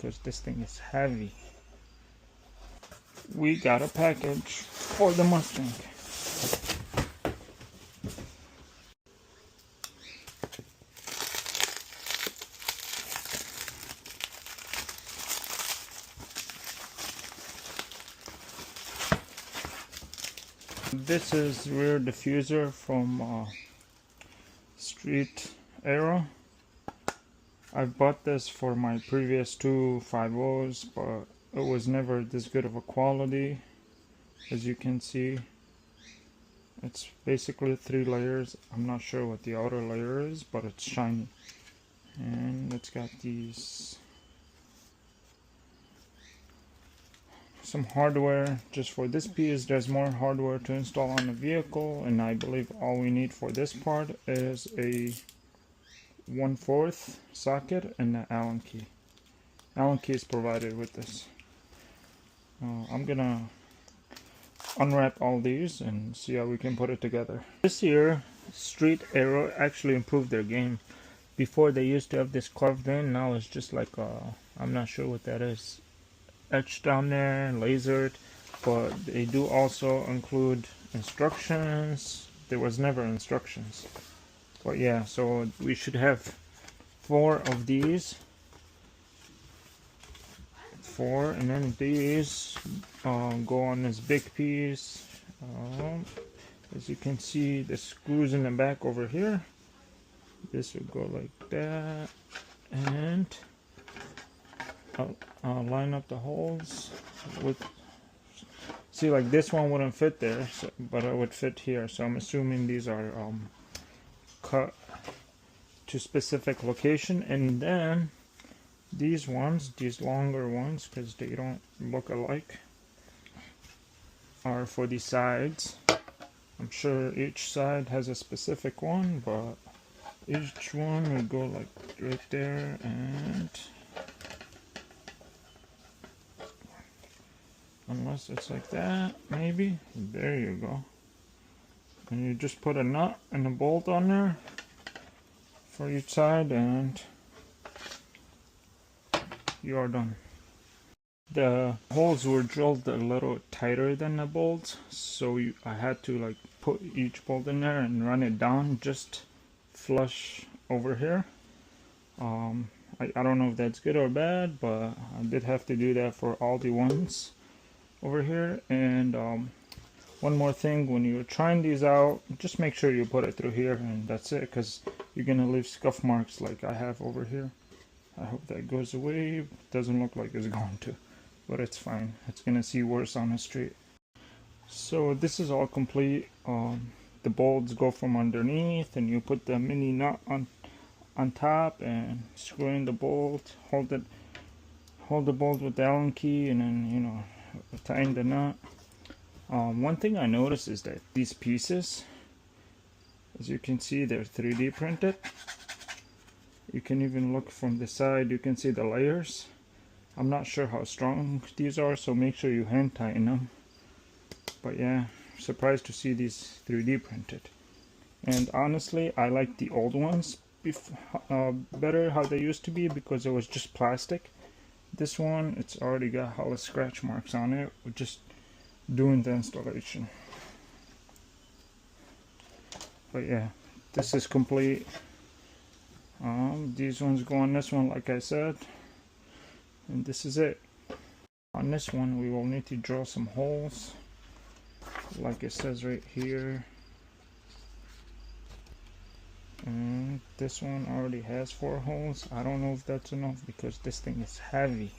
because this thing is heavy. We got a package for the Mustang. This is rear diffuser from Street Aero. I bought this for my previous two 5.0s, but it was never this good of a quality. As you can see, it's basically 3 layers. I'm not sure what the outer layer is, but it's shiny. And it's got these some hardware just for this piece. There's more hardware to install on the vehicle, and I believe all we need for this part is a 1/4 socket and an Allen key. Allen key is provided with this. I'm gonna unwrap all these and see how we can put it together. This year, Street Aero actually improved their game. Before they used to have this carved in, now it's just like I'm not sure what that is, etched down there, lasered. But they do also include instructions. There was never instructions. But yeah, so we should have 4 of these. 4, and then these go on this big piece. As you can see, the screws in the back over here. This will go like that, and I'll line up the holes with. See, like this one wouldn't fit there, so, but it would fit here. So I'm assuming these are cut to specific location, and then these ones, these longer ones, because they don't look alike, are for the sides. I'm sure each side has a specific one, but each one will go like right there, and unless it's like that, maybe, there you go. And you just put a nut and a bolt on there for each side, and you are done. The holes were drilled a little tighter than the bolts, so I had to like put each bolt in there and run it down just flush over here. I don't know if that's good or bad, but I did have to do that for all the ones over here. And one more thing, when you're trying these out, just make sure you put it through here, and that's it, because you're gonna leave scuff marks like I have over here. I hope that goes away. Doesn't look like it's going to, but it's fine. It's gonna see worse on the street. So this is all complete. The bolts go from underneath, and you put the mini nut on top and screw in the bolt. Hold the bolt with the Allen key, and then tighten the nut. One thing I noticed is that these pieces, as you can see, they're 3D printed. You can even look from the side, you can see the layers. I'm not sure how strong these are, so make sure you hand tighten them. But yeah, surprised to see these 3D printed. And honestly, I like the old ones better, how they used to be, because it was just plastic. This one, it's already got all the scratch marks on it. We're just doing the installation. But yeah, this is complete. These ones go on this one, like I said, and this is it. On this one, we will need to drill some holes, like it says right here. And this one already has 4 holes. I don't know if that's enough because this thing is heavy.